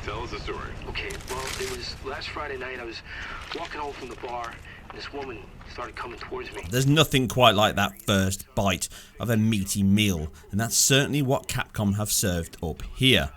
Tell us the story. Okay, well, it was last Friday night. I was walking home from the bar, and this woman started coming towards me. There's nothing quite like that first bite of a meaty meal, and that's certainly what Capcom have served up here.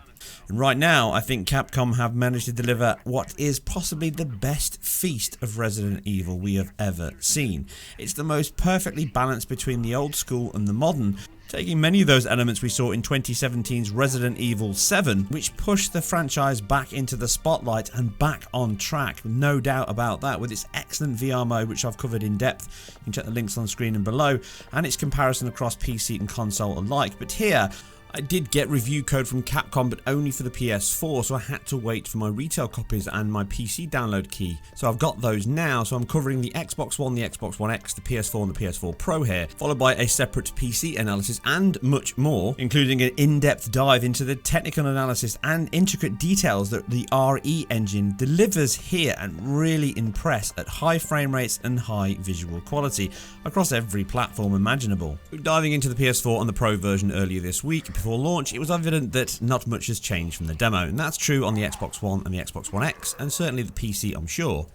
And right now, I think Capcom have managed to deliver what is possibly the best feast of Resident Evil we have ever seen. It's the most perfectly balanced between the old school and the modern, taking many of those elements we saw in 2017's Resident Evil 7, which pushed the franchise back into the spotlight and back on track, no doubt about that, with its excellent VR mode, which I've covered in depth. You can check the links on screen and below, and its comparison across PC and console alike. But here, I did get review code from Capcom, but only for the PS4, so I had to wait for my retail copies and my PC download key. So I've got those now, so I'm covering the Xbox One, the Xbox One X, the PS4 and the PS4 Pro here, followed by a separate PC analysis and much more, including an in-depth dive into the technical analysis and intricate details that the RE engine delivers here, and really impress at high frame rates and high visual quality across every platform imaginable. Diving into the PS4 and the Pro version earlier this week, before launch, it was evident that not much has changed from the demo, and that's true on the Xbox One and the Xbox One X, and certainly the PC, I'm sure.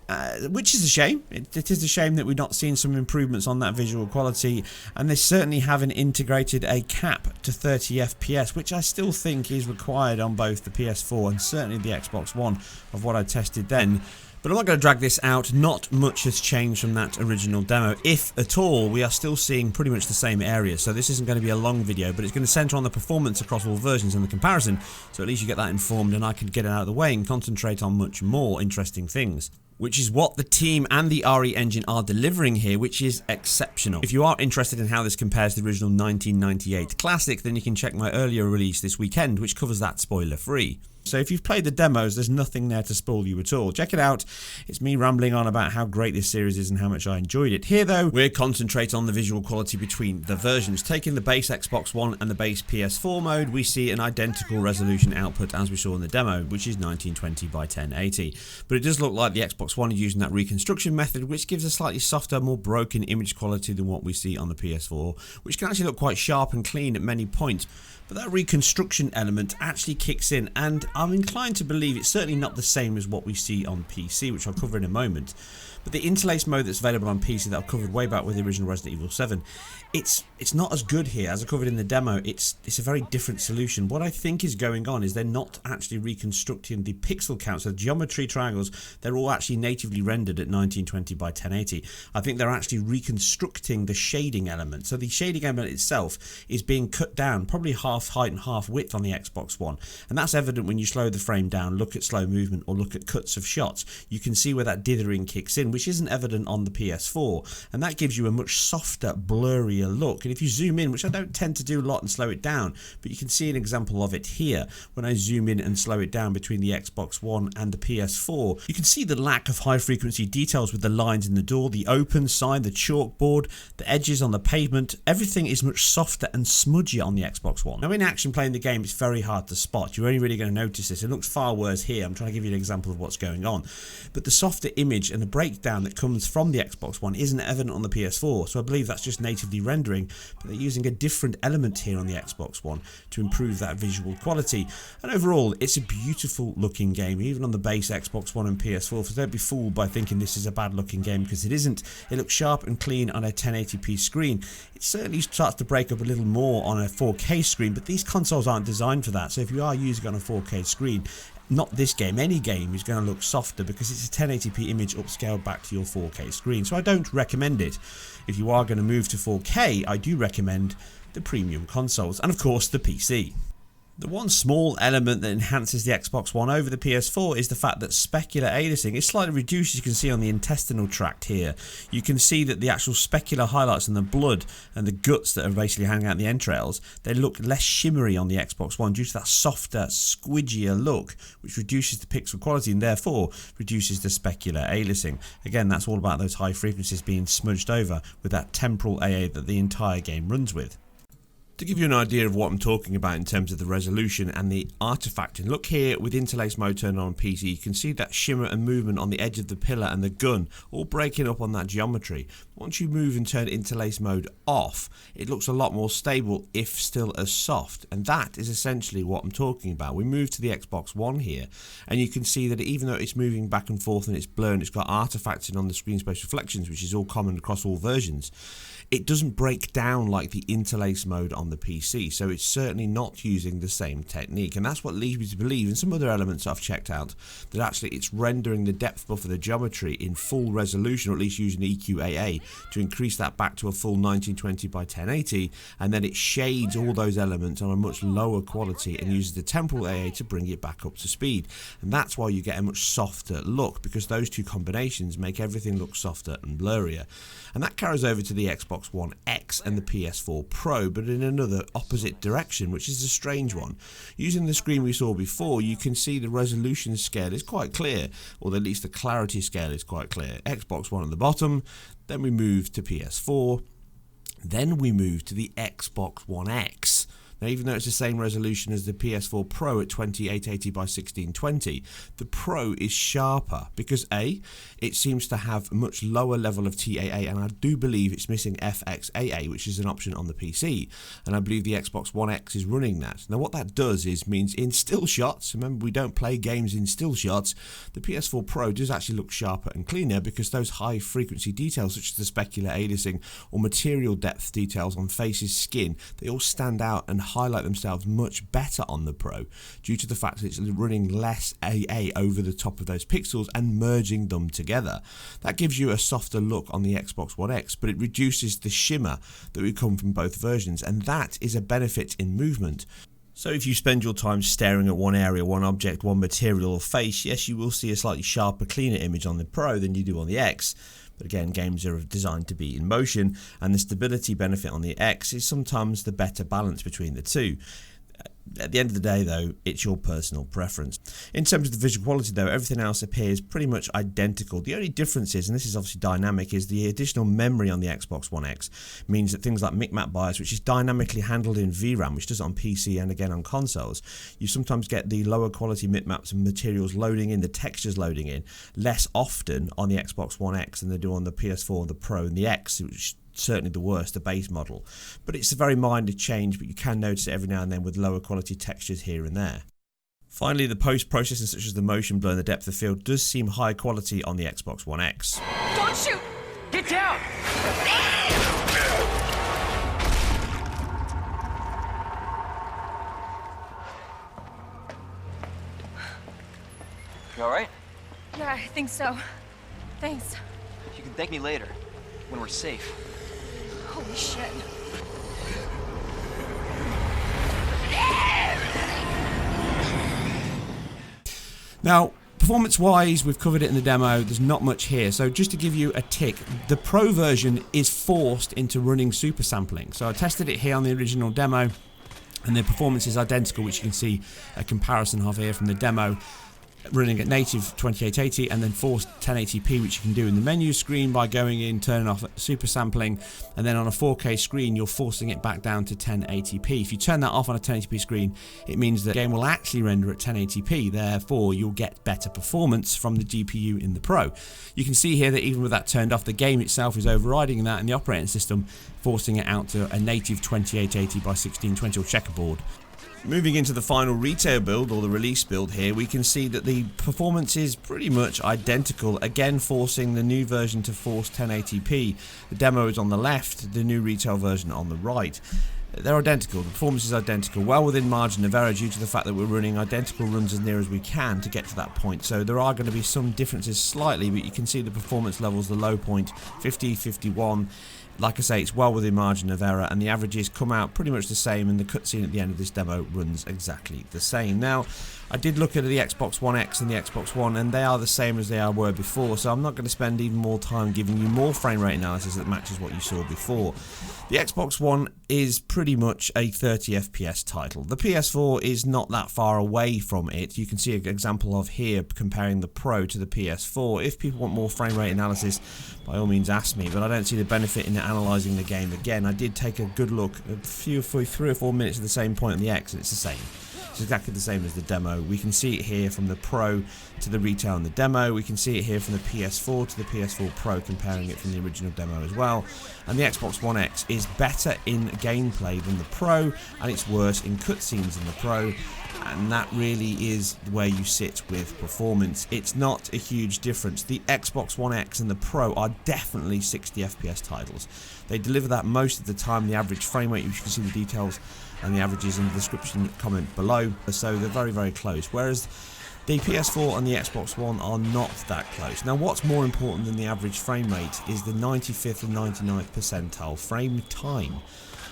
Which is a shame. It is a shame that we've not seen some improvements on that visual quality, and they certainly haven't integrated a cap to 30 FPS, which I still think is required on both the PS4 and certainly the Xbox One of what I tested then. But I'm not going to drag this out. Not much has changed from that original demo. If at all, we are still seeing pretty much the same areas. So this isn't going to be a long video, but it's going to centre on the performance across all versions and the comparison. So at least you get that informed, and I can get it out of the way and concentrate on much more interesting things, which is what the team and the RE engine are delivering here, which is exceptional. If you are interested in how this compares to the original 1998 classic, then you can check my earlier release this weekend, which covers that spoiler free. So if you've played the demos, there's nothing there to spoil you at all. Check it out. It's me rambling on about how great this series is and how much I enjoyed it. Here though, we're concentrating on the visual quality between the versions. Taking the base Xbox One and the base PS4 mode, we see an identical resolution output as we saw in the demo, which is 1920 by 1080. But it does look like the Xbox One is using that reconstruction method, which gives a slightly softer, more broken image quality than what we see on the PS4, which can actually look quite sharp and clean at many points. But that reconstruction element actually kicks in, and I'm inclined to believe it's certainly not the same as what we see on PC, which I'll cover in a moment. But the interlace mode that's available on PC that I've covered way back with the original Resident Evil 7, it's not as good here as I covered in the demo. It's a very different solution. What I think is going on is they're not actually reconstructing the pixel count. So the geometry triangles, they're all actually natively rendered at 1920 by 1080. I think they're actually reconstructing the shading element. So the shading element itself is being cut down, probably half height and half width on the Xbox One. And that's evident when you slow the frame down, look at slow movement, or look at cuts of shots. You can see where that dithering kicks in, which isn't evident on the PS4. And that gives you a much softer, blurrier look. And if you zoom in, which I don't tend to do a lot, and slow it down, but you can see an example of it here when I zoom in and slow it down between the Xbox One and the PS4. You can see the lack of high frequency details with the lines in the door, the open sign, the chalkboard, the edges on the pavement. Everything is much softer and smudgier on the Xbox One. Now in action playing the game, it's very hard to spot. You're only really going to notice this. It looks far worse here. I'm trying to give you an example of what's going on. But the softer image and the breakdown that comes from the Xbox One isn't evident on the PS4, so I believe that's just natively rendering, but they're using a different element here on the Xbox One to improve that visual quality. And overall, it's a beautiful looking game, even on the base Xbox One and PS4, so don't be fooled by thinking this is a bad looking game, because it isn't. It looks sharp and clean on a 1080p screen. It certainly starts to break up a little more on a 4K screen, but these consoles aren't designed for that, so if you are using it on a 4K screen, not this game, any game is going to look softer because it's a 1080p image upscaled back to your 4K screen. So I don't recommend it. If you are going to move to 4K, I do recommend the premium consoles and of course the PC. The one small element that enhances the Xbox One over the PS4 is the fact that specular aliasing is slightly reduced, as you can see on the intestinal tract here. You can see that the actual specular highlights and the blood and the guts that are basically hanging out the entrails, they look less shimmery on the Xbox One due to that softer, squidgier look, which reduces the pixel quality and therefore reduces the specular aliasing. Again, that's all about those high frequencies being smudged over with that temporal AA that the entire game runs with. To give you an idea of what I'm talking about in terms of the resolution and the artifacting, look here with interlace mode turned on PC, you can see that shimmer and movement on the edge of the pillar and the gun all breaking up on that geometry. Once you move and turn interlace mode off, it looks a lot more stable if still as soft, and that is essentially what I'm talking about. We move to the Xbox One here, and you can see that even though it's moving back and forth and it's blurred, it's got artifacting on the screen space reflections, which is all common across all versions. It doesn't break down like the interlace mode on the PC, so it's certainly not using the same technique, and that's what leads me to believe in some other elements I've checked out that actually it's rendering the depth buffer, the geometry, in full resolution, or at least using EQAA to increase that back to a full 1920 by 1080, and then it shades all those elements on a much lower quality and uses the temporal AA to bring it back up to speed, and that's why you get a much softer look, because those two combinations make everything look softer and blurrier. And that carries over to the Xbox One X and the PS4 Pro, but in another opposite direction, which is a strange one. Using the screen we saw before, you can see the resolution scale is quite clear, or at least the clarity scale is quite clear. Xbox One at the bottom, then we move to PS4, then we move to the Xbox One X. Now, even though it's the same resolution as the PS4 Pro at 2880 by 1620, the Pro is sharper because A, it seems to have a much lower level of TAA, and I do believe it's missing FXAA, which is an option on the PC, and I believe the Xbox One X is running that. Now, what that does means in still shots, remember we don't play games in still shots, the PS4 Pro does actually look sharper and cleaner because those high frequency details such as the specular aliasing or material depth details on faces, skin, they all stand out and highlight themselves much better on the Pro due to the fact that it's running less AA over the top of those pixels and merging them together. That gives you a softer look on the Xbox One X, but it reduces the shimmer that would come from both versions, and that is a benefit in movement. So if you spend your time staring at one area, one object, one material or face, yes, you will see a slightly sharper, cleaner image on the Pro than you do on the X. But again, games are designed to be in motion, and the stability benefit on the X is sometimes the better balance between the two. At the end of the day, though, it's your personal preference. In terms of the visual quality, though, everything else appears pretty much identical. The only difference is, and this is obviously dynamic, is the additional memory on the Xbox One X means that things like micmap bias, which is dynamically handled in VRAM, which does it on PC and again on consoles, you sometimes get the lower quality micmaps and materials loading in, the textures loading in, less often on the Xbox One X than they do on the PS4, the Pro and the X, which certainly the worst, the base model. But it's a very minor change, but you can notice it every now and then with lower quality textures here and there. Finally, the post-processing such as the motion blur and the depth of field does seem high quality on the Xbox One X. Don't shoot! Get down! You alright? Yeah, I think so. Thanks. You can thank me later, when we're safe. Holy shit. Now, performance-wise, we've covered it in the demo. There's not much here. So just to give you a tick, the Pro version is forced into running super sampling. So I tested it here on the original demo, and the performance is identical, which you can see a comparison of here from the demo, running at native 2880 and then forced 1080p, which you can do in the menu screen by going in, turning off super sampling, and then on a 4K screen you're forcing it back down to 1080p. If you turn that off on a 1080p screen, it means the game will actually render at 1080p, therefore you'll get better performance from the GPU in the Pro. You can see here that even with that turned off, the game itself is overriding that and the operating system forcing it out to a native 2880 by 1620 or checkerboard. Moving into the final retail build, or the release build here, we can see that the performance is pretty much identical, again forcing the new version to force 1080p. The demo is on the left, the new retail version on the right. They're identical, the performance is identical, well within margin of error due to the fact that we're running identical runs as near as we can to get to that point. So there are going to be some differences slightly, but you can see the performance levels, the low point, 50, 51. Like I say, it's well within margin of error, and the averages come out pretty much the same, and the cutscene at the end of this demo runs exactly the same. Now, I did look at the Xbox One X and the Xbox One, and they are the same as they were before, so I'm not going to spend even more time giving you more frame rate analysis that matches what you saw before. The Xbox One is pretty much a 30 FPS title. The PS4 is not that far away from it. You can see an example of here comparing the Pro to the PS4. If people want more frame rate analysis, by all means ask me, but I don't see the benefit in analysing the game again. I did take a good look, for 3 or 4 minutes at the same point on the X, and it's the same. It's exactly the same as the demo. We can see it here from the Pro to the retail in the demo. We can see it here from the PS4 to the PS4 Pro, comparing it from the original demo as well. And the Xbox One X is better in gameplay than the Pro, and it's worse in cutscenes than the Pro. And that really is where you sit with performance. It's not a huge difference. The Xbox One X and the Pro are definitely 60 FPS titles. They deliver that most of the time. The average frame rate, you can see the details and the averages in the description comment below. So they're very, very close. Whereas the PS4 and the Xbox One are not that close. Now, what's more important than the average frame rate is the 95th and 99th percentile frame time.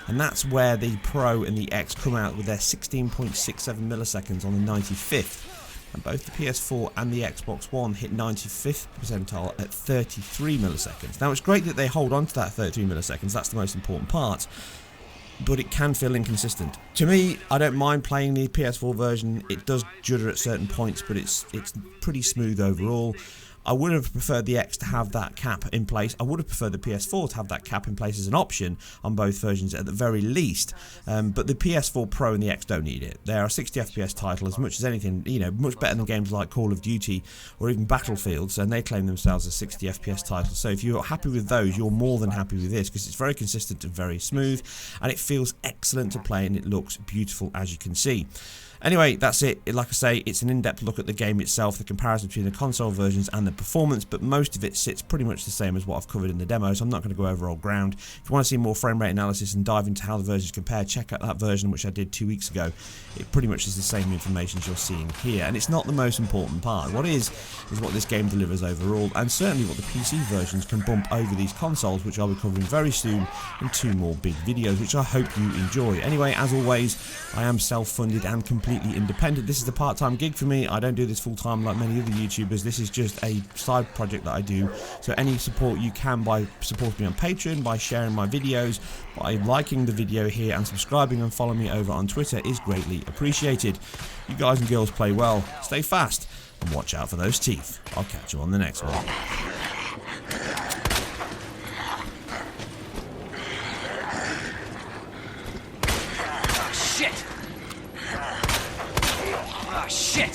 And that's where the Pro and the X come out with their 16.67 milliseconds on the 95th. And both the PS4 and the Xbox One hit 95th percentile at 33 milliseconds. Now, it's great that they hold on to that 33 milliseconds. That's the most important part. But it can feel inconsistent. To me, I don't mind playing the PS4 version. It does judder at certain points, but it's pretty smooth overall. I would have preferred the X to have that cap in place. I would have preferred the PS4 to have that cap in place as an option on both versions at the very least. But the PS4 Pro and the X don't need it. They are a 60 FPS title as much as anything, you know, much better than games like Call of Duty or even Battlefields, and they claim themselves as 60 FPS titles. So if you're happy with those, you're more than happy with this, because it's very consistent and very smooth, and it feels excellent to play, and it looks beautiful, as you can see. Anyway, that's it. Like I say, it's an in-depth look at the game itself, the comparison between the console versions and the performance, but most of it sits pretty much the same as what I've covered in the demo, so I'm not going to go over old ground. If you want to see more frame rate analysis and dive into how the versions compare, check out that version which I did 2 weeks ago. It pretty much is the same information as you're seeing here, and it's not the most important part. What is what this game delivers overall, and certainly what the PC versions can bump over these consoles, which I'll be covering very soon in 2 more big videos, which I hope you enjoy. Anyway, as always, I am self-funded and completely independent. This is a part-time gig for me. I don't do this full-time like many other YouTubers. This is just a side project that I do. So any support you can by supporting me on Patreon, by sharing my videos, by liking the video here and subscribing and following me over on Twitter is greatly appreciated. You guys and girls play well, stay fast, and watch out for those teeth. I'll catch you on the next one. Shit!